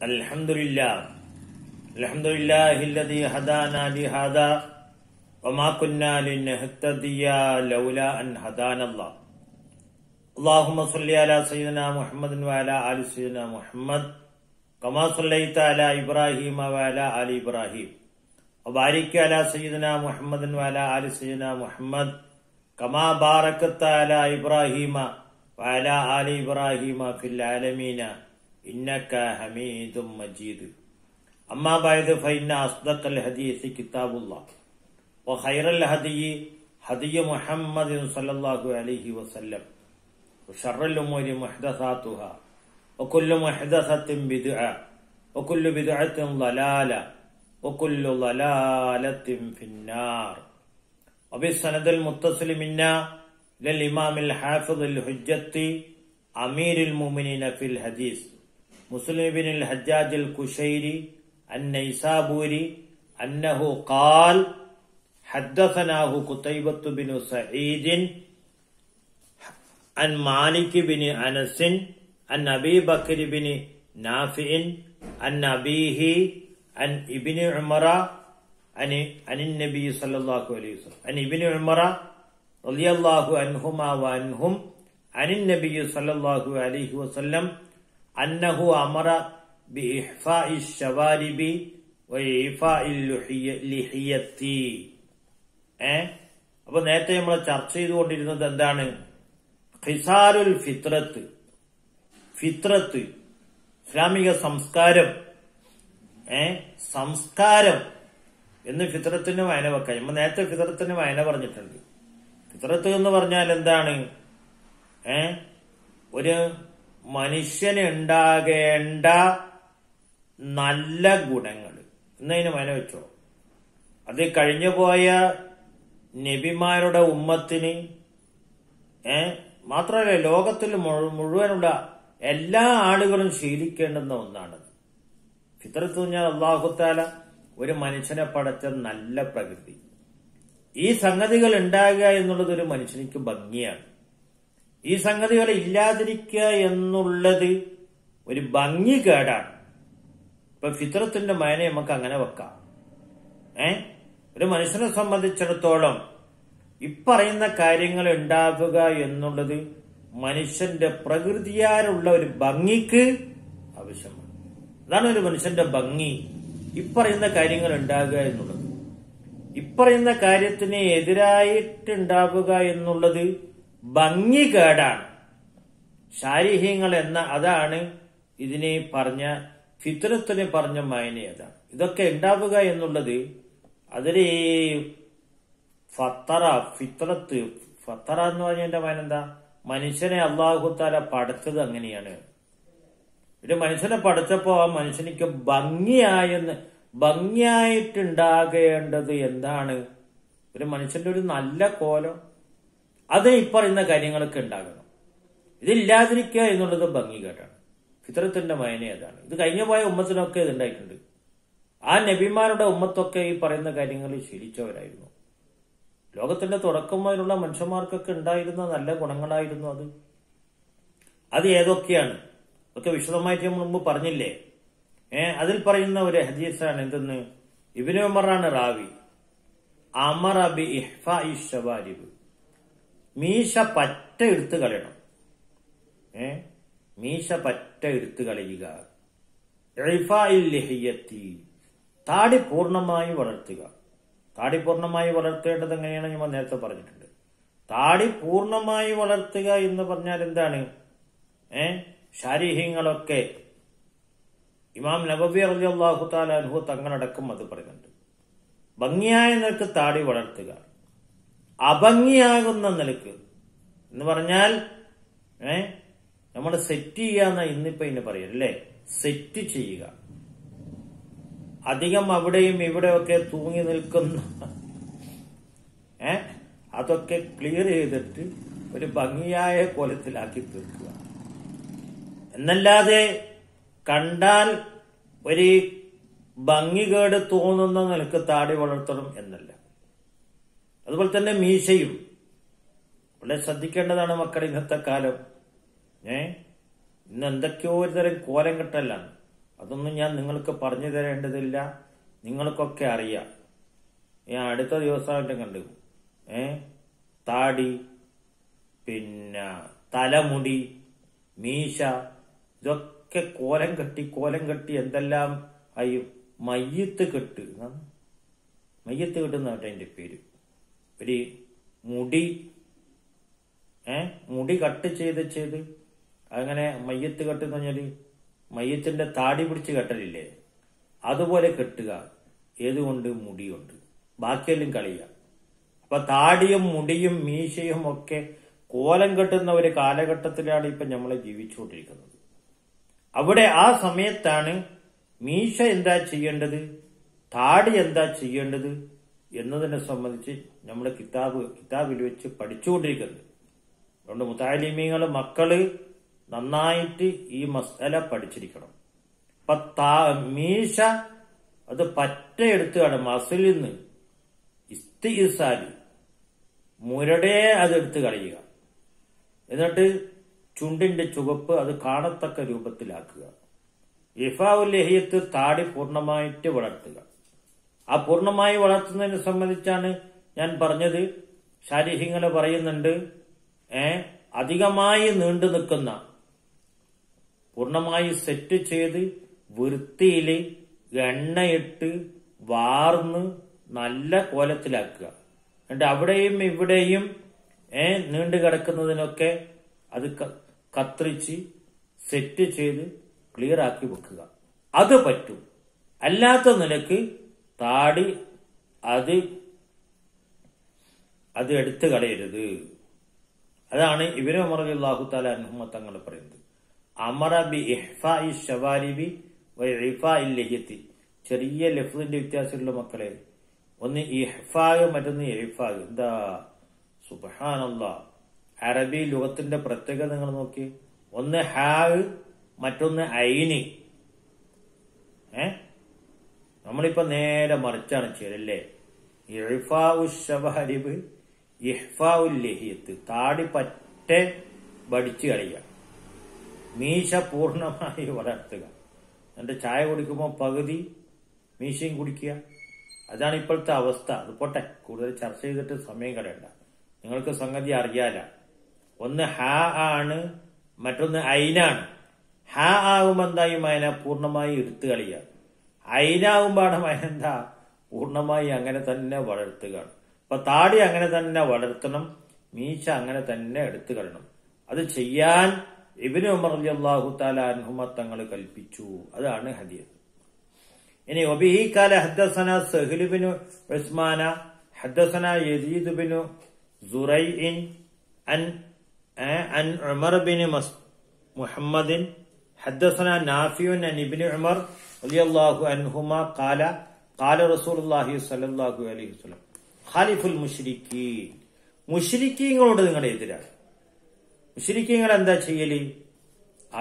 അൽഹംദുലില്ലാഹില്ലദീ ഹദാനാ ലിഹാദാ വമാ കുന്നാ ലിനഹ്തദിയ ലൗലാ അൻ ഹദാനല്ലാഹ്. അല്ലാഹുമ്മ സ്വല്ലി അലാ സയ്യിദിനാ മുഹമ്മദിൻ വഅലാ ആലി സയ്യിദിനാ മുഹമ്മദ് കമാ സ്വല്ലൈത അലാ ഇബ്രാഹീമ വഅലാ ആലി ഇബ്രാഹീം വബാരിക് അലാ സയ്യിദിനാ മുഹമ്മദിൻ വഅലാ ആലി സയ്യിദിനാ മുഹമ്മദ് കമാ ബാറകത അലാ ഇബ്രാഹീമ വഅലാ ആലി ഇബ്രാഹീമ ഫിൽ ആലമീന ഇന്നക ഹമീദും മജീദ്. അമ്മാ ബഅദ് ഫഇന്ന അസ്ദഖൽ ഹദീസ് കിതാബുല്ലാഹ് വഖൈറൽ ഹദീ ഹദീ മുഹമ്മദിൻ സ്വല്ലല്ലാഹു അലൈഹി വസല്ലം വശർറൽ ഉമൂരി മുഹ്ദസാതുഹാ വകുല്ലു മുഹ്ദസത്തിൻ ബിദ്അ വകുല്ലു ബിദ്അത്തിൻ ളലാല വകുല്ലു ളലാലത്തിൻ ഫിന്നാർ. വബിസ്സനദിൽ മുത്തസിൽ മിന്നാ ഇലൽ ഇമാമിൽ ഹാഫിദുൽ ഹുജ്ജത്തി അമീരുൽ മുഅ്മിനീന ഫിൽ ഹദീസ് മുസ്ലിം ബിൻ ഹജ്ജാജ് അൽ കുശൈരി النيسابوري أنه قال حدثناه قتيبة بن سعيد عن مالك بن أنس عن أبي بكر بن نافع عن أبيه عن ابن عمر عن النبي صلى الله عليه وسلم عن ابن عمر رضي الله عنهما وعنهم عن النبي صلى الله عليه وسلم أنه أمر بإحفاء الشوارب وإعفاء اللحية. അപ്പൊ നേരത്തെ നമ്മൾ ചർച്ച ചെയ്തുകൊണ്ടിരുന്നത് എന്താണ്? ഖിസാലുൽ ഫിത്രത്ത്, ഫിത്രത്ത് ഇസ്ലാമിക സംസ്കാരം, സംസ്കാരം എന്ന് ഫിത്രത്തിന് വായന വെക്കാം. നമ്മൾ നേരത്തെ ഫിത്രത്തിന് വായന പറഞ്ഞിട്ടുണ്ട്. ഫിത്രത്ത് എന്ന് പറഞ്ഞാൽ എന്താണ്? ഒരു മനുഷ്യന് ഉണ്ടാകേണ്ട നല്ല ഗുണങ്ങൾ എന്നതിന് മന വെച്ചോ. അത് കഴിഞ്ഞുപോയ നബിമാരുടെ ഉമ്മത്തിന് മാത്രമല്ല ലോകത്തിൽ മുഴുവനുള്ള എല്ലാ ആളുകളും ശീലിക്കേണ്ടുന്ന ഒന്നാണത്. ഫിത്രത്ത് പറഞ്ഞാൽ അല്ലാഹു തആല ഒരു മനുഷ്യനെ പടച്ച നല്ല പ്രകൃതി. ഈ സംഗതികൾ ഉണ്ടാകുക എന്നുള്ളത് ഒരു മനുഷ്യനിക്ക് ഭംഗിയാണ്. ഈ സംഗതികൾ ഇല്ലാതിരിക്കുക എന്നുള്ളത് ഒരു ഭംഗി കേടാണ്. ഇപ്പൊ ഫിത്രത്തിന്റെ മയനെ നമുക്ക് അങ്ങനെ വെക്കാം. ഒരു മനുഷ്യനെ സംബന്ധിച്ചിടത്തോളം ഇപ്പറയുന്ന കാര്യങ്ങൾ ഉണ്ടാവുക എന്നുള്ളത് മനുഷ്യന്റെ പ്രകൃതിയാലുള്ള ഒരു ഭംഗിക്ക് ആവശ്യമാണ്. അതാണ് ഒരു മനുഷ്യന്റെ ഭംഗി, ഇപ്പറയുന്ന കാര്യങ്ങൾ ഉണ്ടാകുക എന്നുള്ളത്. ഇപ്പറയുന്ന കാര്യത്തിന് എതിരായിട്ടുണ്ടാവുക എന്നുള്ളത് ഭംഗി കേടാണ്. ശാരീഹ്യങ്ങൾ എന്ന അതാണ് ഇതിനെ പറഞ്ഞ ഫിത്രത്തിന് പറഞ്ഞ മായന. അതാണ് ഇതൊക്കെ ഉണ്ടാവുക എന്നുള്ളത്. അതിൽ ഫത്തറ, ഫിത്രത്ത്, ഫത്തറ എന്ന് പറഞ്ഞതിന്റെ മായന എന്താ? മനുഷ്യനെ അല്ലാഹു തആല പടച്ചത് അങ്ങനെയാണ്. ഒരു മനുഷ്യനെ പടച്ചപ്പോ ആ മനുഷ്യനിക്ക് ഭംഗിയായിട്ടുണ്ടാകേണ്ടത് എന്താണ്? ഒരു മനുഷ്യന്റെ ഒരു നല്ല കോലം, അത് ഇപ്പറയുന്ന കാര്യങ്ങളൊക്കെ ഉണ്ടാകണം. ഇതില്ലാതിരിക്കുക എന്നുള്ളത് ഭംഗി കേട്ടാണ്. ഫിത്രത്തിന്റെ മയന അതാണ്. ഇത് കഴിഞ്ഞു പോയ ഉമ്മത്തിനൊക്കെ ഇത് ഉണ്ടായിട്ടുണ്ട്. ആ നബിമാരുടെ ഉമ്മത്തൊക്കെ ഈ പറയുന്ന കാര്യങ്ങൾ ശീലിച്ചവരായിരുന്നു. ലോകത്തിന്റെ തുടക്കം മുതലുള്ള മനുഷ്യന്മാർക്കൊക്കെ ഉണ്ടായിരുന്ന നല്ല ഗുണങ്ങളായിരുന്നു അത്. അത് ഏതൊക്കെയാണ്? ഒക്കെ വിശദമായിട്ട് നമ്മൾ മുമ്പ് പറഞ്ഞില്ലേ. അതിൽ പറയുന്ന ഒരു ഹദീസാണ്. എന്തെന്ന്? ഇബ്നു ഉമറാണ് റാവി. അമറ ബി ഇഹ്ഫാഇ ശവാരിബ്, മീശ പറ്റ എടുത്തു കളയണം. മീശ പറ്റ എടുത്തു കളയുക. ഇഫാഇൽ ലിഹിയത്തി, താടി പൂർണ്ണമായി വളർത്തുക. താടി പൂർണ്ണമായി വളർത്തേണ്ടത് എങ്ങനെയാണ് ഞാൻ നേരത്തെ പറഞ്ഞിട്ടുണ്ട്. താടി പൂർണ്ണമായി വളർത്തുക എന്ന് പറഞ്ഞാൽ എന്താണ്? ശാരീഹ്യങ്ങളൊക്കെ ഇമാം നബവി റളിയല്ലാഹു തആല അൻഹു തങ്ങളടക്കം അത് പറയുന്നുണ്ട്. ഭംഗിയായ നിലക്ക് താടി വളർത്തുക, അഭംഗിയാകുന്ന നിലക്ക് എന്ന് പറഞ്ഞാൽ നമ്മൾ സെറ്റ് ചെയ്യാന്ന ഇന്നിപ്പോ ഇന്ന് പറയല്ലേ, സെറ്റ് ചെയ്യുക. അധികം അവിടെയും ഇവിടെയൊക്കെ തൂങ്ങി നിൽക്കുന്ന അതൊക്കെ ക്ലിയർ ചെയ്തിട്ട് ഒരു ഭംഗിയായ കോലത്തിലാക്കി തീർക്കുക. എന്നല്ലാതെ കണ്ടാൽ ഒരു ഭംഗികേട് തോന്നുന്ന നിലക്ക് താടി വളർത്തണം എന്നല്ല. അതുപോലെ തന്നെ മീശയും വളരെ ശ്രദ്ധിക്കേണ്ടതാണ് മക്കൾ. ഇന്നത്തെ കാലം ഇന്ന് എന്തൊക്കെയോ ഒരു തരം കോലം കെട്ടലാണ്. അതൊന്നും ഞാൻ നിങ്ങൾക്ക് പറഞ്ഞു തരേണ്ടതില്ല, നിങ്ങൾക്കൊക്കെ അറിയാം. ഞാൻ അടുത്ത ദിവസമായിട്ട് കണ്ടു താടി, പിന്നെ തലമുടി, മീശ, ഇതൊക്കെ കോലം കെട്ടി എന്തെല്ലാം ആയി. മയ്യത്ത് കെട്ട് എന്നാണ് അതിന്റെ പേര്. ഒരു മുടി കട്ട് ചെയ്ത് അങ്ങനെ മയ്യത്ത് കെട്ടെന്ന് പറഞ്ഞാല് മയ്യത്തിന്റെ താടി പിടിച്ച് കെട്ടലില്ലേ, അതുപോലെ കെട്ടുക. ഏതുകൊണ്ട്? മുടി കൊണ്ട്. ബാക്കിയെല്ലാം കളിയുക. അപ്പൊ താടിയും മുടിയും മീശയും ഒക്കെ കോലം കെട്ടുന്ന ഒരു കാലഘട്ടത്തിലാണ് ഇപ്പൊ നമ്മൾ ജീവിച്ചുകൊണ്ടിരിക്കുന്നത്. അവിടെ ആ സമയത്താണ് മീശ എന്താ ചെയ്യേണ്ടത്, താടി എന്താ ചെയ്യേണ്ടത് എന്നതിനെ സംബന്ധിച്ച് നമ്മൾ കിതാബിൽ വെച്ച് പഠിച്ചുകൊണ്ടിരിക്കുന്നത്. അതുകൊണ്ട് മുതാലിമീങ്ങള് മക്കള് നന്നായിട്ട് ഈ മസ്അല പഠിച്ചിരിക്കണം. അപ്പൊ മീശ അത് പറ്റയെടുത്തുകയാണ് മസിലിൽ നിന്ന് ഇസ്തിസാല് മുരടേ അതെടുത്ത് കളയുക. എന്നിട്ട് ചുണ്ടിന്റെ ചുവപ്പ് അത് കാണത്തക്ക രൂപത്തിലാക്കുക. ഇഫാഉൽ ലഹിയത്ത് താടി പൂർണ്ണമായിട്ട് വളർത്തുക. ആ പൂർണ്ണമായി വളർത്തുന്നതിനെ സംബന്ധിച്ചാണ് ഞാൻ പറഞ്ഞത്. ശാരീരികങ്ങള് പറയുന്നുണ്ട് അധികമായി നീണ്ടു നിൽക്കുന്ന, പൂർണ്ണമായി സെറ്റ് ചെയ്ത് വൃത്തിയില് എണ്ണയിട്ട് വാർന്ന് നല്ല കോലത്തിലാക്കുക. എന്നിട്ട് അവിടെയും ഇവിടെയും നീണ്ടു കിടക്കുന്നതിനൊക്കെ അത് കത്രിച്ച് സെറ്റ് ചെയ്ത് ക്ലിയർ ആക്കി വെക്കുക. അത് പറ്റും. അല്ലാത്ത നിലക്ക് താടി അത് എടുത്തു കളയരുത്. അതാണ് ഇബ്നു ഉമർ റളിയല്ലാഹു തആല അൻഹുമ തങ്ങൾ പറയുന്നത്. അമറ ബി ഇഹ്ഫാഇ ശവാരിബി വ ഇഫാഇൽ ലഹിയത്തി. ചെറിയ ലഫ്ദിന്റെ വ്യത്യാസമുള്ള മക്കളെ, ഒന്ന് ഇഹ്ഫാ മറ്റൊന്ന് ഇഫാ. എന്താ സുബ്ഹാനല്ലാഹ്, അറബി ലുഗത്തിന്റെ പ്രത്യേകത നിങ്ങൾ നോക്കി. ഒന്ന് ഹാ, മറ്റൊന്ന് ഐന്. നമ്മളിപ്പോ നേരെ മറിച്ചാണ് ചെയ്യലല്ലേ. ഇഹ്ഫാഉ ശവാരിബ്, ഇഹ്ഫാഉൽ ലഹിയത്ത്. താടി പറ്റെ വടിച്ചു കളയുക, മീശ പൂർണ്ണമായി വളർത്തുക. എന്നിട്ട് ചായ കുടിക്കുമ്പോൾ പകുതി മീശയും കുടിക്കുക. അതാണ് ഇപ്പോഴത്തെ അവസ്ഥ. അത് പോട്ടെ, കൂടുതൽ ചർച്ച ചെയ്തിട്ട് സമയം കളയണ്ട. നിങ്ങൾക്ക് സംഗതി അറിയാല. ഒന്ന് ഹാ ആണ്, മറ്റൊന്ന് ഐനാണ്. ഹാ ആകുമ്പോ എന്തായും അതിനെ പൂർണ്ണമായി എടുത്തു കളയുക. ഐനാകുമ്പോഴാണ് അതിനെന്താ പൂർണ്ണമായി അങ്ങനെ തന്നെ വളർത്തുക. അപ്പൊ താടി അങ്ങനെ തന്നെ വളർത്തണം, മീശ അങ്ങനെ തന്നെ എടുത്തു കളയണം. അത് ചെയ്യാൻ ഇബ്നു ഉമർ റളിയല്ലാഹു തആല അൻഹുമ തങ്ങൾ കൽപ്പിച്ചു. അതാണ് ഹദീസ്. ഇനി വബിഹി ഖാല ഹദ്ദസന സഹ്ൽ ഇബ്നു ഉസ്മാന ഹദ്ദസന യസീദ് ഇബ്നു സുറൈഇൻ അൻ ഉമർ ഇബ്നു മുഹമ്മദ് ഹദ്ദസന നാഫിഉൻ അൻ ഇബ്നു ഉമർ റളിയല്ലാഹു അൻഹുമ ഖാല ഖാല റസൂലുള്ളാഹി സ്വല്ലല്ലാഹു അലൈഹി വസല്ലം ഖാലിഫുൽ മുശ്രിക്കീൻ. മുശ്രിക്കീങ്ങളോട് നിങ്ങളുടെ എതിരാണ്. മുശ്രിക്കീങ്ങൾ എന്താ ചെയ്യല്?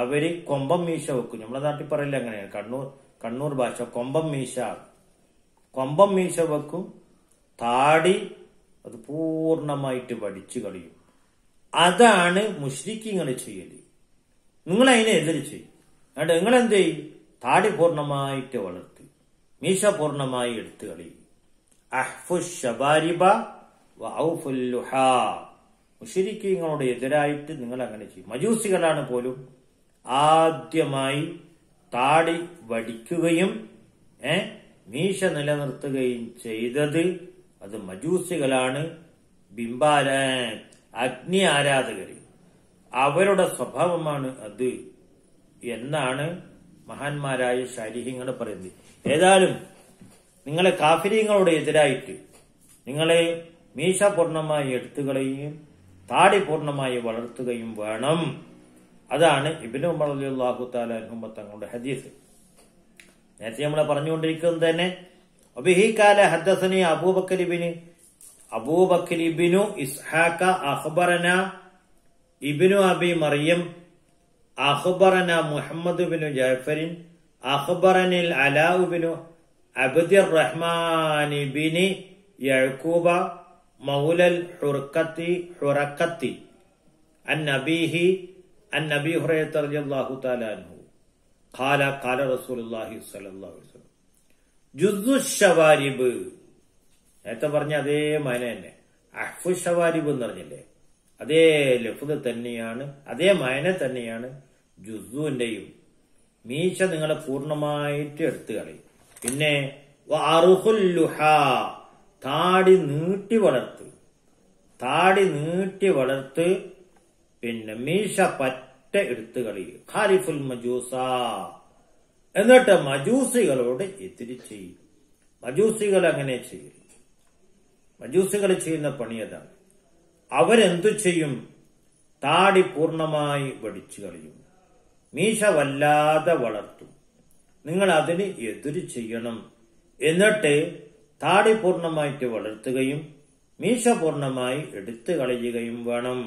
അവര് കൊമ്പം മീശ വെക്കും. നമ്മളെ നാട്ടിൽ പറയില്ല അങ്ങനെയാണ്, കണ്ണൂർ ഭാഷ. കൊമ്പം മീശ വെക്കും. താടി അത് പൂർണ്ണമായിട്ട് വടിച്ചു കളയും. അതാണ് മുശ്രിക്കീങ്ങൾ ചെയ്യല്. നിങ്ങൾ അതിനെ എതിര് ചെയ്യും. അതുകൊണ്ട് നിങ്ങൾ എന്ത് ചെയ്യും? താടി പൂർണ്ണമായിട്ട് വളർത്തി, മീശ പൂർണ്ണമായി എടുത്തു കളയും. അഹ്ഫു ശബാരിബ വ ഔഫുൽ ലുഹാ. മുശ്രിക്കീങ്ങളോട് എതിരായിട്ട് നിങ്ങൾ അങ്ങനെ ചെയ്യും. മജൂസികളാണ് പോലും ആദ്യമായി താടി വടിക്കുകയും മീശ നിലനിർത്തുകയും ചെയ്തത്. അത് മജൂസികളാണ്, അഗ്നി ആരാധകര്. അവരുടെ സ്വഭാവമാണ് അത് എന്നാണ് മഹാന്മാരായ ശാലിഹ്യങ്ങൾ പറയുന്നത്. ഏതായാലും നിങ്ങളെ കാഫിരീങ്ങളോട് എതിരായിട്ട് നിങ്ങളെ മീശ പൂർണ്ണമായി എടുത്തുകളയുകയും താടി പൂർണ്ണമായി വളർത്തുകയും വേണം. അതാണ് ഇബ്നു ഉമർ റളിയല്ലാഹു തആല അൻഹുമ തങ്ങളുടെ ഹദീസ്. നേരത്തെ നമ്മൾ പറഞ്ഞുകൊണ്ടിരിക്കുന്നത് തന്നെ വബിഹി ഖാല ഹദ്ദസനി അബൂബക്കർ ഇബ്നു ഇസ്ഹാഖ അഖ്ബറന ഇബ്നു അബി മറിയം അഖ്ബറന മുഹമ്മദ് ഇബ്നു ജഅഫർ അഖ്ബറനിൽ അലാ ഇബ്നു അബ്ദിർ റഹ്മാൻ ഇബ്നു യഅഖൂബ മൗലൽ ഹുറക്കത്തി അൻ നബി ഹുറൈറ റളിയല്ലാഹു തആല അൻഹു ഖാല ഖാല റസൂലുള്ളാഹി സ്വല്ലല്ലാഹു അലൈഹി വസല്ലം ജുസ്സു ശവാരിബ്, നേരത്തെ പറഞ്ഞ അതേ മന തന്നെ. അഹ്ഫു ഷവാരിബ് എന്ന് പറഞ്ഞില്ലേ, അതേ ലഫ്ദ് തന്നെയാണ്, അതേ മന തന്നെയാണ് ജുസ്സുവിന്റെയും. മീശ നിങ്ങളെ പൂർണ്ണമായിട്ട് എടുത്തു കളയും. പിന്നെ വഅർഖുൽ ലുഹാ, താടി നീട്ടി വളർത്ത്, താടി നീട്ടി വളർത്ത്. പിന്നെ മീശ പറ്റ എടുത്തു കളയും. ഖാലിഫുൽ മജൂസ, എന്നിട്ട് മജൂസികളോട് എതിരി ചെയ്യും. മജൂസികൾ അങ്ങനെ ചെയ്യും. മജൂസികൾ ചെയ്യുന്ന പണി അതാണ്. അവരെന്തു ചെയ്യും? താടി പൂർണ്ണമായി വടിച്ചു കളയും, മീശ വല്ലാതെ വളർത്തും. നിങ്ങൾ അതിന് എതിര് ചെയ്യണം. എന്നിട്ട് താടി പൂർണ്ണമായിട്ട് വളർത്തുകയും മീശ പൂർണ്ണമായി എടുത്തു കളയുകയും വേണം.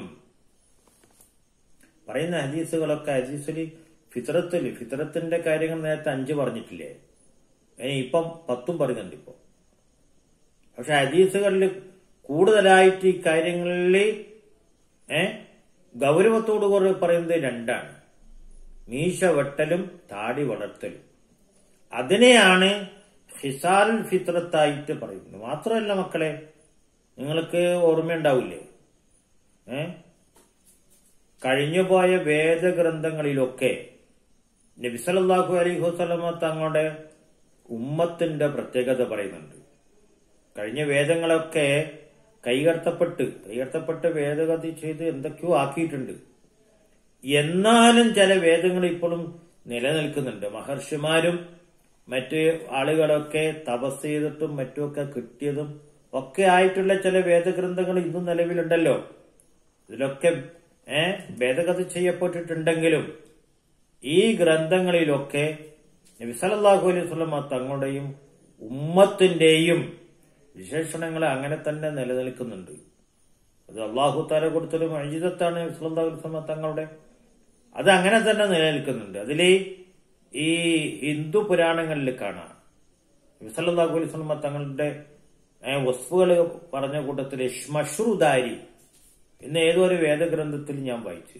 പറയുന്ന ഹദീസുകളൊക്കെ ഹദീസിൽ ഫിത്രത്തിന്റെ കാര്യങ്ങൾ നേരത്തെ 5 പറഞ്ഞിട്ടില്ലേ, ഇപ്പം 10 പറയുന്നുണ്ട് ഇപ്പൊ. പക്ഷെ ഹദീസുകളിൽ കൂടുതലായിട്ട് ഈ കാര്യങ്ങളിൽ ഗൗരവത്തോടു കൂടി പറയുന്നത് 2ആണ്: മീശ വെട്ടലും താടി വളർത്തലും. അതിനെയാണ് ഹിസാലുൽ ഫിത്രത്തായിട്ട് പറയുന്നത്. മാത്രമല്ല മക്കളെ, നിങ്ങൾക്ക് ഓർമ്മയുണ്ടാവില്ലേ, കഴിഞ്ഞുപോയ വേദഗ്രന്ഥങ്ങളിലൊക്കെ നബി സല്ലല്ലാഹു അലൈഹി വസല്ലമ തങ്ങളുടെ ഉമ്മത്തിന്റെ പ്രത്യേകത പറയുന്നുണ്ട്. കഴിഞ്ഞ വേദങ്ങളൊക്കെ കൈകടത്തപ്പെട്ട് വേദഗതി ചെയ്ത് എന്തൊക്കെയോ ആക്കിയിട്ടുണ്ട്. എന്നാലും ചില വേദങ്ങൾ ഇപ്പോഴും നിലനിൽക്കുന്നുണ്ട്. മഹർഷിമാരും മറ്റ് ആളുകളൊക്കെ തപസ് ചെയ്തിട്ടും മറ്റുമൊക്കെ കിട്ടിയതും ഒക്കെ ആയിട്ടുള്ള ചില വേദഗ്രന്ഥങ്ങൾ ഇന്നും നിലവിലുണ്ടല്ലോ. ഇതിലൊക്കെ ഭേദഗതി ചെയ്യപ്പെട്ടിട്ടുണ്ടെങ്കിലും ഈ ഗ്രന്ഥങ്ങളിലൊക്കെ നബി സല്ലല്ലാഹു അലൈഹി വസല്ലം തങ്ങളുടെയും ഉമ്മത്തിന്റെയും വിശേഷണങ്ങൾ അങ്ങനെ തന്നെ നിലനിൽക്കുന്നുണ്ട്. അത് അല്ലാഹു തആല കൊടുത്തൊരു മുഅ്ജിസത്താണ് നബി സല്ലല്ലാഹു അലൈഹി വസല്ലം തങ്ങളുടെ. അത് അങ്ങനെ തന്നെ നിലനിൽക്കുന്നുണ്ട്. അതിൽ ഈ ഹിന്ദു പുരാണങ്ങളിൽ കാണാം നബി സല്ലല്ലാഹു അലൈഹി വസല്ലം തങ്ങളുടെ വസ്ഫുകൾ പറഞ്ഞ കൂട്ടത്തിൽ ശ്മശ്രുദാരി എന്ന് ഏതോ ഒരു വേദഗ്രന്ഥത്തിൽ ഞാൻ വായിച്ചു.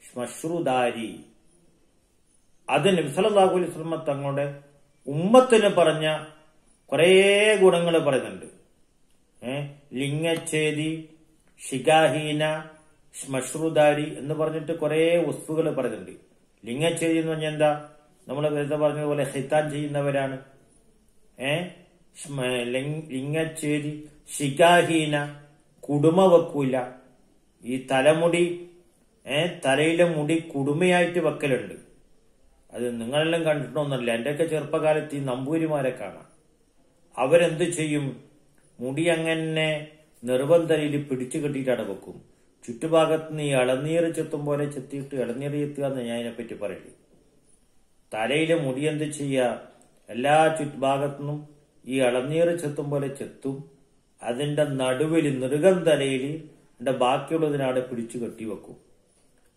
ശ്മശ്രുദാരി അത് നബി സല്ലല്ലാഹു അലൈഹി വസല്ലം തങ്ങളുടെ ഉമ്മത്തിന് പറഞ്ഞ കുറേ ഗുണങ്ങൾ പറയുന്നുണ്ട്. ലിംഗച്ഛേദി, ശിഖാഹീന, ശ്മശ്രുദാരി എന്ന് പറഞ്ഞിട്ട് കുറെ വസ്തുക്കൾ പറയുന്നുണ്ട്. ലിംഗച്ഛേദി എന്ന് പറഞ്ഞാൽ എന്താ? നമ്മൾ നേരത്തെ പറഞ്ഞതുപോലെ ഹിത്താൻ ചെയ്യുന്നവരാണ്. ലിംഗച്ഛേദി, ശിഖാഹീന, കുടുമ വെക്കൂല. ഈ തലമുടി, തലയിലെ മുടി കുടുമയായിട്ട് വെക്കലുണ്ട്. അത് നിങ്ങളെല്ലാം കണ്ടിട്ടൊന്നുമല്ല. എന്റെയൊക്കെ ചെറുപ്പകാലത്ത് ഈ നമ്പൂരിമാരെ കാണാം. അവരെന്ത് ചെയ്യും? മുടി അങ്ങനെ നിർബന്ധയിൽ പിടിച്ചു കെട്ടിയിട്ടാണ് വെക്കും. ചുറ്റുഭാഗത്ത് നിന്ന് ഈ ഇളനീർ ചെത്തും പോലെ ചെത്തിയിട്ട് ഇളനീർ ചെത്തുക എന്ന് ഞാൻ അതിനെപ്പറ്റി പറയില്ല. തലയിലെ മുടി എന്ത് ചെയ്യുക? എല്ലാ ചുറ്റുഭാഗത്തുനിന്നും ഈ ഇളനീർ ചെത്തും പോലെ ചെത്തും. അതിന്റെ നടുവിൽ നെറുകന്തലയിൽ എന്റെ ബാക്കിയുള്ളതിനാണ് പിടിച്ചു കെട്ടി വെക്കും.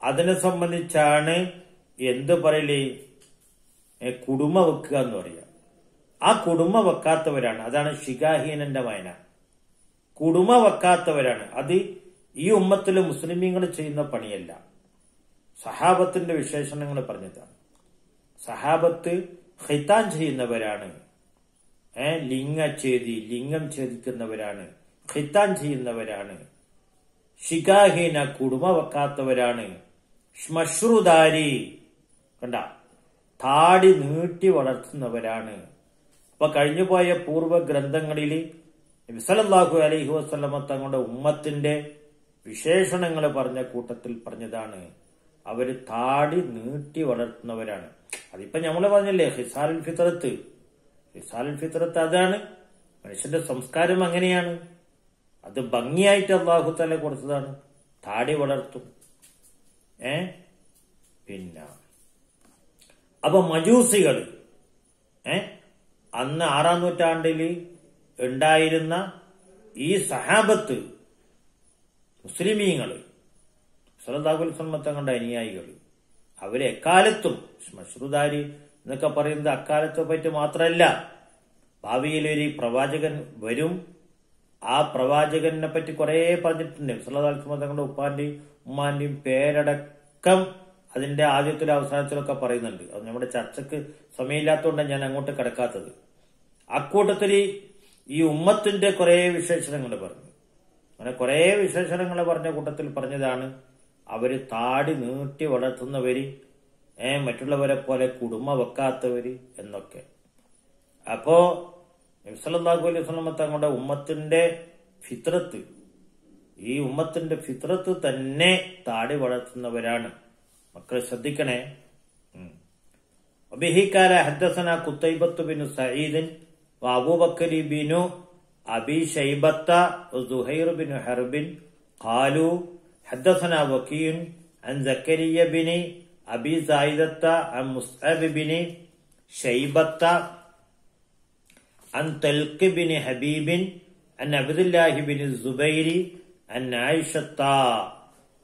അതിനെ സംബന്ധിച്ചാണ് എന്ത് പറയലേ, കുടുമ വെക്കുക എന്ന് പറയുക. ആ കുടുമ വെക്കാത്തവരാണ്. അതാണ് ശിഖാഹീനന്റെ വായന. കുടുമ വെക്കാത്തവരാണ്. അത് ഈ ഉമ്മത്തിലെ മുസ്ലിമീങ്ങൾ ചെയ്യുന്ന പണിയല്ല. സഹാബത്തിന്റെ വിശേഷണങ്ങൾ പറഞ്ഞതാണ്. സഹാബത്ത് ഖിത്താൻ ചെയ്യുന്നവരാണ്. ലിംഗം ഛേദിക്കുന്നവരാണ്. ഖിത്താൻ ചെയ്യുന്നവരാണ്. ശിഖാഹീന കുടുമ വെക്കാത്തവരാണ്. ശ്മശ്രുദാരി കണ്ട താടി നീട്ടി വളർത്തുന്നവരാണ്. അപ്പൊ കഴിഞ്ഞുപോയ പൂർവ്വ ഗ്രന്ഥങ്ങളിൽ നബി സല്ലല്ലാഹു അലൈഹി വസല്ലമ തങ്ങളുടെ ഉമ്മത്തിന്റെ വിശേഷണങ്ങൾ പറഞ്ഞ കൂട്ടത്തിൽ പറഞ്ഞതാണ് അവര് താടി നീട്ടി വളർത്തുന്നവരാണ്. അതിപ്പോ നമ്മള് പറഞ്ഞില്ലേ ഹിസാലുൽ ഫിത്രത്ത്. ഹിസാലുൽ ഫിത്രത്ത് അതാണ്. മനുഷ്യന്റെ സംസ്കാരം അങ്ങനെയാണ്. അത് ഭംഗിയായിട്ട് അല്ലാഹു തആല കൊടുത്തതാണ്. താടി വളർത്തും. പിന്നെ അപ്പൊ മജൂസികൾ അന്ന് 6-ാം നൂറ്റാണ്ടിൽ ഉണ്ടായിരുന്ന ഈ സഹാബത്ത് മുസ്ലിമീങ്ങള് സല്ലല്ലാഹു അലൈഹി വസല്ലം തങ്ങളുടെ അനുയായികൾ അവരെ എക്കാലത്തും ശ്മശ്രുദാരി എന്നൊക്കെ പറയുന്നത് അക്കാലത്തെ പറ്റി മാത്രമല്ല, ഭാവിയിൽ ഒരു പ്രവാചകൻ വരും. ആ പ്രവാചകനെ പറ്റി കുറെ പറഞ്ഞിട്ടുണ്ട്. സല്ലല്ലാഹു അലൈഹി വസല്ലം തങ്ങളുടെ ഉപ്പാന്റെയും ഉമ്മാന്റെയും പേരടക്കം അതിന്റെ ആദ്യത്തിലും അവസാനത്തിലൊക്കെ പറയുന്നുണ്ട്. അത് നമ്മുടെ ചർച്ചക്ക് സമയമില്ലാത്തതുകൊണ്ടാണ് ഞാൻ അങ്ങോട്ട് കിടക്കാത്തത്. അക്കൂട്ടത്തിൽ ഈ ഉമ്മത്തിന്റെ കുറെ വിശേഷണങ്ങൾ പറഞ്ഞു. അങ്ങനെ കുറെ വിശേഷണങ്ങൾ പറഞ്ഞ കൂട്ടത്തിൽ പറഞ്ഞതാണ് അവര് താടി നീട്ടി വളർത്തുന്നവര്, മറ്റുള്ളവരെ പോലെ കുടുംബ വെക്കാത്തവര് എന്നൊക്കെ. അപ്പോ നബി സല്ലല്ലാഹു അലൈഹി വസല്ലം തങ്ങളുടെ ഉമ്മത്തിന്റെ ഫിത്രത്ത്, ഈ ഉമ്മത്തിന്റെ ഫിത്രത്ത് തന്നെ താടി വളർത്തുന്നവരാണ്. മക്കൾ ശ്രദ്ധിക്കണേ. വബിഹി ഖാല ഹദ്ദസനാ ഖുതൈബത്ത് ബിൻ സഈദ് വഅബൂബക്കർ ബിൻ അബി ശൈബത്ത വസുഹൈർ ബിൻ ഹർബിൻ ഖാലു ഹദ്ദസനാ വകീഉ അൻ സക്കരിയ ബിൻ അബി സായിദത്ത അൻ മുസ്അബ് ബിൻ ശൈബത്ത അൻ തൽഖ് ബിൻ ഹബീബിൻ അൻ അബ്ദുല്ലാഹി ബിൻ സുബൈർ അൻ ആയിഷത്ത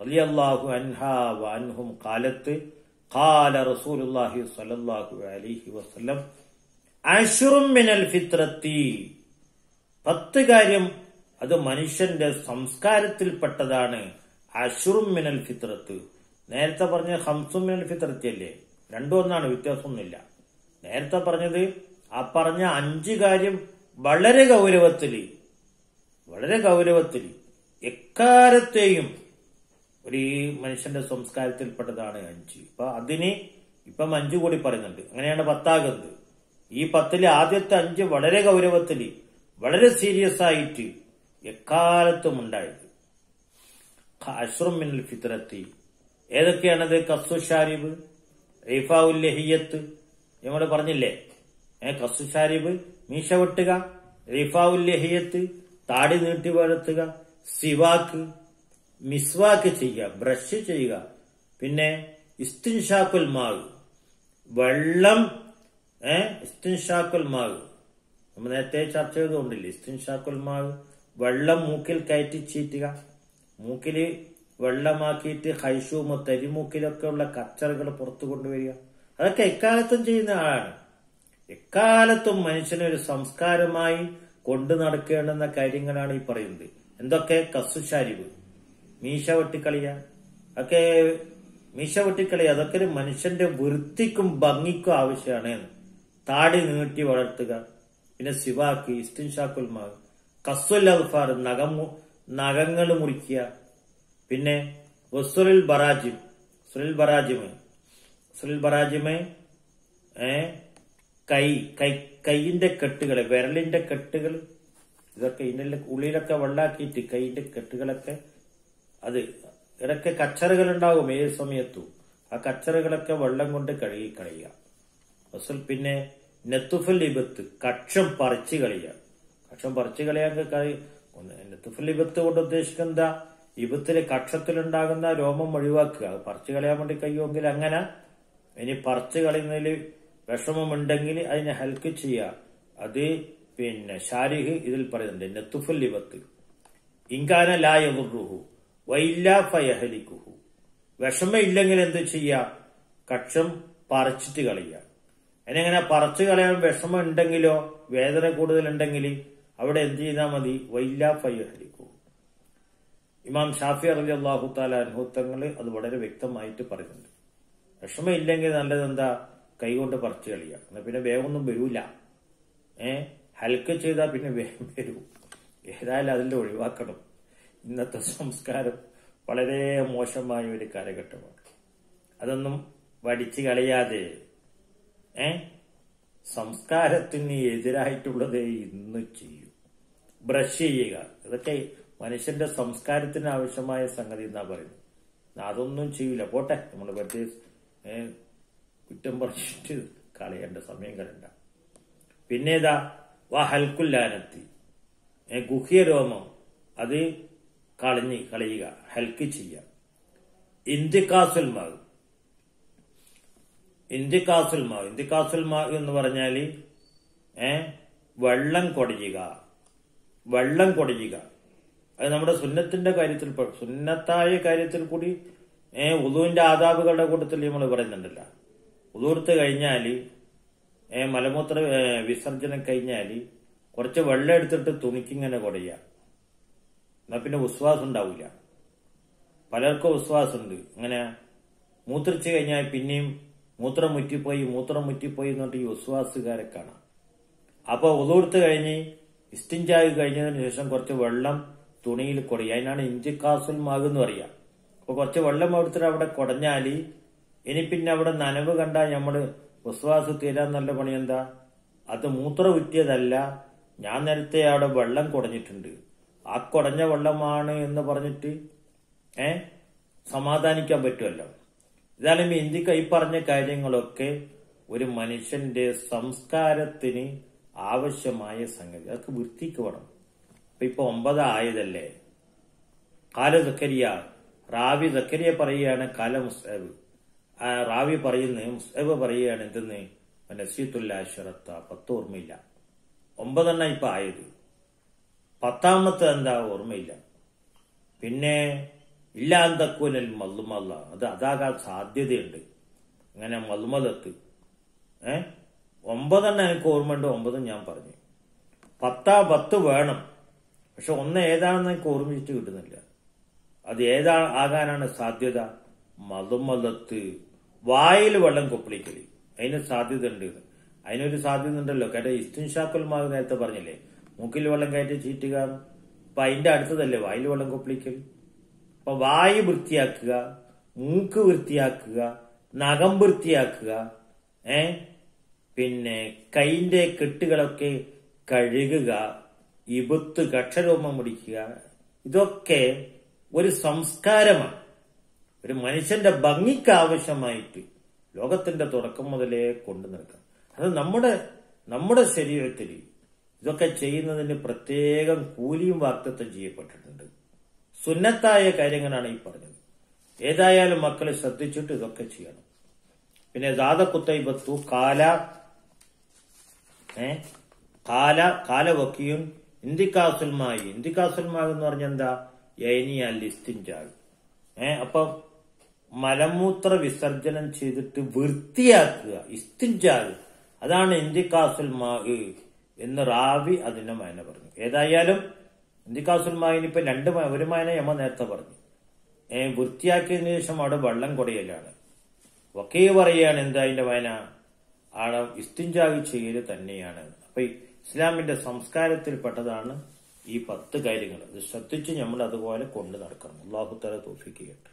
റളിയല്ലാഹു അൻഹാ വഅൻഹും ഖാലത്ത് ഖാല റസൂലുള്ളാഹി സ്വല്ലല്ലാഹു അലൈഹി വസല്ലം അശ്റും മിനൽ ഫിത്രത്തി, 10 കാര്യം അത് മനുഷ്യന്റെ സംസ്കാരത്തിൽപ്പെട്ടതാണ്. അശ്റും മിനൽ ഫിത്രത്ത്. നേരത്തെ പറഞ്ഞ ഹംസും മിനൽ ഫിത്രത്തി അല്ലേ? രണ്ടും ഒന്നാണ്, വ്യത്യാസമൊന്നുമില്ല. നേരത്തെ പറഞ്ഞത് ആ പറഞ്ഞ 5 കാര്യം വളരെ ഗൗരവത്തില് എക്കാലത്തെയും ഒരു മനുഷ്യന്റെ സംസ്കാരത്തിൽപ്പെട്ടതാണ് 5. ഇപ്പം 5 കൂടി പറയുന്നുണ്ട്. അങ്ങനെയാണ് 10 ആകുന്നത്. ഈ 10 ആദ്യത്തെ 5 വളരെ ഗൗരവത്തില്, വളരെ സീരിയസ് ആയിട്ട് എക്കാലത്തും ഉണ്ടായത്. അശ്റും മിനൽ ഫിത്രത്തി ഏതൊക്കെയാണത്? കസ്സു ഷാരിബ്, ഇഫാഉൽ ലഹിയത്ത്, നമ്മൾ പറഞ്ഞില്ലേ, കസ്സു ഷാരിബ് മീശ വെട്ടുക, ഇഫാഉൽ ലഹിയത്ത് താടി നീട്ടി വളർത്തുക, സിവാക്ക് മിസ്വാക്ക് ചെയ്യുക, ബ്രഷ് ചെയ്യുക, പിന്നെ ഇസ്തിൻഷാക്കുൽ മാവ് വെള്ളം, ഇസ്തിൻഷാക്കുൽ മാവ് നമ്മൾ നേരത്തെ ചർച്ച ചെയ്തുകൊണ്ടില്ലേ, ഇസ്തിൻഷാക്കുൽ മാവ് വെള്ളം മൂക്കിൽ കയറ്റി ചീറ്റുക, മൂക്കില് വെള്ളമാക്കിയിട്ട് ഹൈഷൂമ് തരിമൂക്കിലൊക്കെ ഉള്ള കച്ചറകൾ പുറത്തു കൊണ്ടുവരിക. അതൊക്കെ എക്കാലത്തും ചെയ്യുന്ന ആളാണ്. എക്കാലത്തും മനുഷ്യനൊരു സംസ്കാരമായി കൊണ്ടു നടക്കേണ്ടുന്ന കാര്യങ്ങളാണ് ഈ പറയുന്നത്. എന്തൊക്കെ? കസ്സുശാരിവ്, മീശ വെട്ടിക്കളിയ, അതൊക്കെ ഒരു മനുഷ്യന്റെ വൃത്തിക്കും ഭംഗിക്കും ആവശ്യമാണ്. താടി നീട്ടി വളർത്തുക, പിന്നെ സിവാക്ക്, ഇസ്തിൻഷാക്കുൽ മാവ്, കസ്സുൽ അൽഫാർ നഖങ്ങൾ മുറിക്കുക, പിന്നെ വസുലുൽ ബറാജിമ് കൈയിന്റെ കെട്ടുകള്, വിരലിന്റെ കെട്ടുകൾ, ഇതൊക്കെ ഇതിന്റെ ഉള്ളിലൊക്കെ വെള്ളാക്കിയിട്ട് കൈയിന്റെ കെട്ടുകളൊക്കെ, ഇതൊക്കെ കച്ചറകൾ ഉണ്ടാവും ഏത് സമയത്തും. ആ കച്ചറകളൊക്കെ വെള്ളം കൊണ്ട് കഴുകി കളയുക. പിന്നെ നെത്തുഫൽ ഇബത്ത്, കക്ഷം പറിച്ചു കളയുക. നെത്തുഫൽ ഇബത്ത് കൊണ്ട് ഉദ്ദേശിക്കുന്നത് എന്താ? ഇബത്തില് കക്ഷത്തിലുണ്ടാകുന്ന രോമം ഒഴിവാക്കുക. അത് പറിച്ചു കളയാൻ വേണ്ടി കഴിയുമെങ്കിൽ അങ്ങനെ. ഇനി പറിച്ചു കളയുന്നതിൽ വിഷമമുണ്ടെങ്കിൽ അതിനെ ഹൽക്ക് ചെയ്യുക. അത് പിന്നെ ഷാരിഹ് ഇതിൽ പറയുന്നുണ്ട്. നെത്തുഫൽ ഇബത്ത് ഇൻകാന ലാ യദുറുഹു വഇല്ലാ ഫയഹ്ലികുഹു. വിഷമം ഇല്ലെങ്കിൽ എന്ത് ചെയ്യുക? കക്ഷം പറിച്ചിട്ട് കളയുക. അതിനെങ്ങനെ പറിച്ചു കളയാൻ വിഷമം ഉണ്ടെങ്കിലോ, വേദന കൂടുതലുണ്ടെങ്കിൽ അവിടെ എന്ത് ചെയ്താൽ മതി? വഇല്ലാ ഫയഹ്ലികുഹു. ഇമാം ഷാഫി റളിയല്ലാഹു തആല അൻഹു തങ്ങൾ അത് വളരെ വ്യക്തമായിട്ട് പറയുന്നുണ്ട്. വിഷമം ഇല്ലെങ്കിൽ നല്ലത് എന്താ? കൈകൊണ്ട് പറിച്ചു കളയുക. എന്നാ പിന്നെ വേഗമൊന്നും വരൂല. ഹൽക്ക് ചെയ്താൽ പിന്നെ വേഗം വരൂ. ഏതായാലും അതിന്റെ ഒഴിവാക്കണം. ഇന്നത്തെ സംസ്കാരം വളരെ മോശമായ ഒരു കാലഘട്ടമാണ്. അതൊന്നും വടിച്ചു കളയാതെ സംസ്കാരത്തിന് എതിരായിട്ടുള്ളതേ ഇന്ന് ചെയ്യൂ. ബ്രഷ് ചെയ്യുക, ഇതൊക്കെ മനുഷ്യന്റെ സംസ്കാരത്തിന് ആവശ്യമായ സംഗതി എന്നാ പറയുന്നത്. അതൊന്നും ചെയ്യൂല. പോട്ടെ, നമ്മൾ വെറുതെ കുറ്റം പറഞ്ഞിട്ട് കളയേണ്ട സമയം കളയണ്ട. പിന്നേതാ? ഹൽക്കുല്ലാനത്തി, ഗുഹ്യ രോമം അത് കളയുക, ഹൽക്ക് ചെയ്യുക. ഇന്തിക്കാസുൽ മാവ് എന്ന് പറഞ്ഞാല് വെള്ളം കുടയുക. അത് നമ്മുടെ സുന്നത്തിന്റെ കാര്യത്തിൽ, സുന്നത്തായ കാര്യത്തിൽ കൂടി ഉദുവിന്റെ ആദാബുകളുടെ കൂട്ടത്തിൽ നമ്മൾ പറയുന്നുണ്ടല്ല. ഉദൂർത്ത് കഴിഞ്ഞാല് മലമൂത്ര വിസർജനം കഴിഞ്ഞാല് കുറച്ച് വെള്ളം എടുത്തിട്ട് തുണിക്കിങ്ങനെ കുടയുക. എന്നാ പിന്നെ വിശ്വാസം ഉണ്ടാവില്ല. പലർക്കും വിശ്വാസമുണ്ട്. അങ്ങനെ മൂത്രിച്ചു കഴിഞ്ഞാൽ പിന്നെയും മൂത്രം മുറ്റിപ്പോയി എന്ന് പറഞ്ഞിട്ട് ഈ വസ്വാസുകാരെ കാണാം. അപ്പൊ ഒതുകൊടുത്ത് കഴിഞ്ഞ് ഇസ്തിഞ്ചായി കഴിഞ്ഞതിന് ശേഷം കുറച്ച് വെള്ളം തുണിയിൽ കുടയും. അതിനാണ് ഇന്ത്യക്കാസുൽ മാകെന്ന് പറയാ. അപ്പൊ കുറച്ച് വെള്ളം എടുത്തിട്ട് അവിടെ കുടഞ്ഞാല് ഇനി പിന്നെ അവിടെ നനവ് കണ്ടാൽ നമ്മള് വസ്വാസ് തീരാൻ നല്ല പണി എന്താ? അത് മൂത്രം ഉറ്റിയതല്ല, ഞാൻ നേരത്തെ അവിടെ വെള്ളം കുടഞ്ഞിട്ടുണ്ട്, ആ കുടഞ്ഞ വെള്ളമാണ് എന്ന് പറഞ്ഞിട്ട് സമാധാനിക്കാൻ പറ്റുമല്ലോ. ഇതാണ് ഇന്ത്യക്ക് ഈ പറഞ്ഞ കാര്യങ്ങളൊക്കെ ഒരു മനുഷ്യന്റെ സംസ്കാരത്തിന് ആവശ്യമായ സംഗതി. അതൊക്കെ വൃത്തിക്ക് വേണം. ഇപ്പൊ 9 ആയതല്ലേ. കാല സക്കരിയ റാവി സക്കരിയ പറയുകയാണ് കാല മുസ്തബ്. റാവി പറയുന്നത് മുസ്തബ് പറയുകയാണ് എന്തെന്ന് നസീത്തുൽ അശ്റത്ത 10 ഓർമ്മയില്ല. 9 ഇപ്പൊ ആയത്. 10ാമത്തെ എന്താ ഓർമ്മയില്ല. പിന്നെ ഇല്ലാന്തക്കൂനൽ മല്ലുമല്ല അതാകാൻ സാധ്യതയുണ്ട്. അങ്ങനെ മല്ലുമലത്ത് 9 എനിക്ക് ഓർമ്മയുണ്ട്. 9 ഞാൻ പറഞ്ഞു. 10 വേണം. പക്ഷെ 1 ഏതാണെന്ന് എനിക്ക് ഓർമ്മിച്ചിട്ട് കിട്ടുന്നില്ല. അത് ആകാനാണ് സാധ്യത? മതുമലത്ത്, വായിൽ വെള്ളം കൊപ്പിളിക്കല്. അതിന് സാധ്യത ഉണ്ട്. അതിനൊരു സാധ്യത ഉണ്ടല്ലോ. കാരണം ഇസ്തിൻഷാക്കുൽ മാഗ് നേരത്തെ പറഞ്ഞില്ലേ, മൂക്കിൽ വെള്ളം കയറ്റി ചീറ്റുക. അപ്പൊ അതിന്റെ അടുത്തതല്ലേ വായിൽ വെള്ളം കൊപ്പിളിക്കൽ. അപ്പൊ വായു വൃത്തിയാക്കുക, മൂക്ക് വൃത്തിയാക്കുക, നഖം വൃത്തിയാക്കുക, പിന്നെ കൈന്റെ കെട്ടുകളൊക്കെ കഴുകുക, ഇബത്ത് കക്ഷരോമം മുടിക്കുക. ഇതൊക്കെ ഒരു സംസ്കാരമാണ്. ഒരു മനുഷ്യന്റെ ഭംഗിക്ക് ആവശ്യമായിട്ട് ലോകത്തിന്റെ തുടക്കം മുതലേ കൊണ്ടു നിൽക്കാം. അത് നമ്മുടെ ശരീരത്തിൽ ഇതൊക്കെ ചെയ്യുന്നതിന് പ്രത്യേകം കൂലിയും വാഗ്ദത്തം ചെയ്യപ്പെട്ടിട്ടുണ്ട്. സുന്നത്തായ കാര്യങ്ങളാണ് ഈ പറഞ്ഞത്. ഏതായാലും മക്കളെ ശ്രദ്ധിച്ചിട്ട് ഇതൊക്കെ ചെയ്യണം. പിന്നെ ദാദക്കുത്തൈബത്തു കാല വക്കിയും ഇന്തിക്കാസുൽമായി എന്ന് പറഞ്ഞ എന്താ? യൈനിയൽ ഇസ്തിൻജാൽ. അപ്പൊ മലമൂത്ര വിസർജനം ചെയ്തിട്ട് വൃത്തിയാക്കുക, ഇസ്തിൻജാൽ. അതാണ് ഇന്തിക്കാസുൽ മാ എന്ന് റാവി അതിന്റെ മായന പറഞ്ഞു. ഏതായാലും ഇന്തിക്കാസുൽ മായിന് ഇപ്പൊ 1 മായന നമ്മ നേരത്തെ പറഞ്ഞു. വൃത്തിയാക്കിയതിനു ശേഷം അവിടെ വെള്ളം കുടയലാണ്. ഒക്കെ പറയാണ് എന്താ അതിന്റെ വായന? ആടെ ഇസ്തിൻജാഹ് ചെയ്യല് തന്നെയാണ്. അപ്പൊ ഇസ്ലാമിന്റെ സംസ്കാരത്തിൽപ്പെട്ടതാണ് ഈ 10 കാര്യങ്ങൾ. ഇത് ശ്രദ്ധിച്ച് നമ്മൾ അതുപോലെ കൊണ്ടു നടക്കണം. അല്ലാഹു തആല തൗഫീഖ് ചെയ്യട്ടെ.